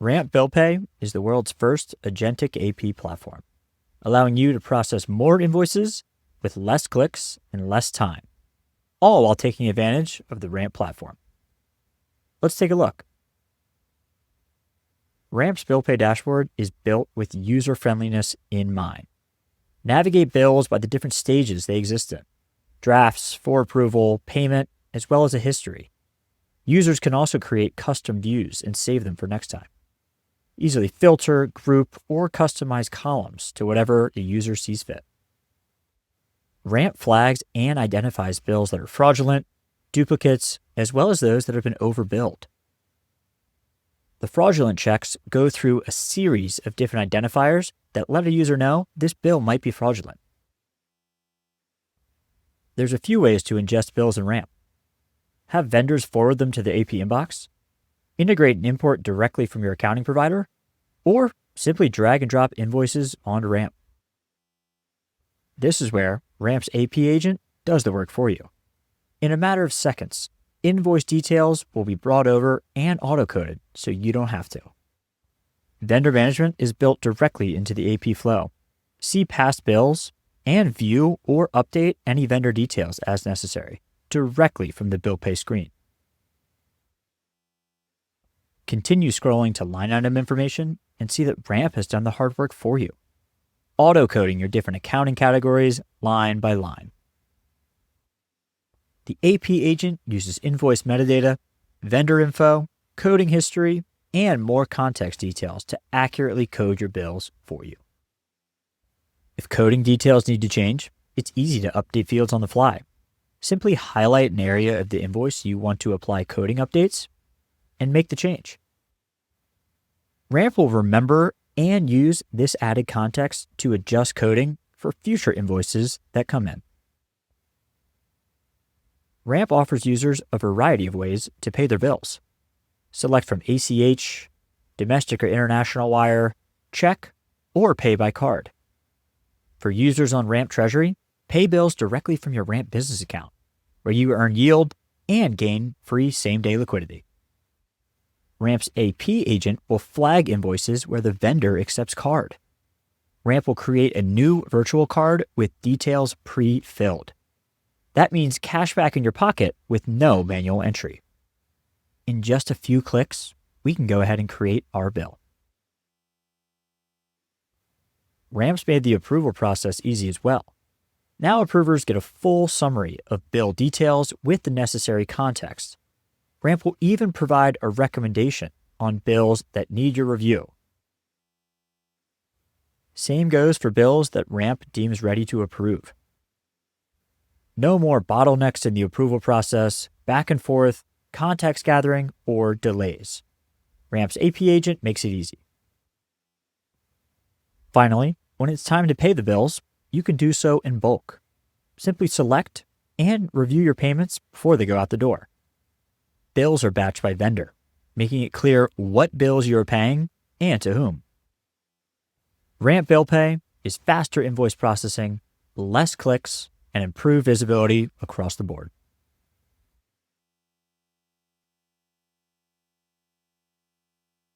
Ramp Bill Pay is the world's first agentic AP platform, allowing you to process more invoices with less clicks and less time, all while taking advantage of the Ramp platform. Let's take a look. Ramp's Bill Pay dashboard is built with user-friendliness in mind. Navigate bills by the different stages they exist in: drafts, for approval, payment, as well as a history. Users can also create custom views and save them for next time. Easily filter, group, or customize columns to whatever the user sees fit. Ramp flags and identifies bills that are fraudulent, duplicates, as well as those that have been overbilled. The fraudulent checks go through a series of different identifiers that let a user know this bill might be fraudulent. There's a few ways to ingest bills in Ramp. Have vendors forward them to the AP inbox, integrate and import directly from your accounting provider, or simply drag and drop invoices onto Ramp. This is where Ramp's AP agent does the work for you. In a matter of seconds, invoice details will be brought over and auto-coded so you don't have to. Vendor management is built directly into the AP flow. See past bills and view or update any vendor details as necessary directly from the bill pay screen. Continue scrolling to line item information and see that Ramp has done the hard work for you, auto-coding your different accounting categories line by line. The AP agent uses invoice metadata, vendor info, coding history, and more context details to accurately code your bills for you. If coding details need to change, it's easy to update fields on the fly. Simply highlight an area of the invoice you want to apply coding updates and make the change. Ramp will remember and use this added context to adjust coding for future invoices that come in. Ramp offers users a variety of ways to pay their bills. Select from ACH, domestic or international wire, check, or pay by card. For users on Ramp Treasury, pay bills directly from your Ramp business account, where you earn yield and gain free same-day liquidity. Ramp's AP agent will flag invoices where the vendor accepts card. Ramp will create a new virtual card with details pre-filled. That means cashback in your pocket with no manual entry. In just a few clicks, we can go ahead and create our bill. Ramp's made the approval process easy as well. Now approvers get a full summary of bill details with the necessary context. Ramp will even provide a recommendation on bills that need your review. Same goes for bills that Ramp deems ready to approve. No more bottlenecks in the approval process, back and forth, context gathering, or delays. Ramp's AP agent makes it easy. Finally, when it's time to pay the bills, you can do so in bulk. Simply select and review your payments before they go out the door. Bills are batched by vendor, making it clear what bills you are paying and to whom. Ramp Bill Pay is faster invoice processing, less clicks, and improved visibility across the board.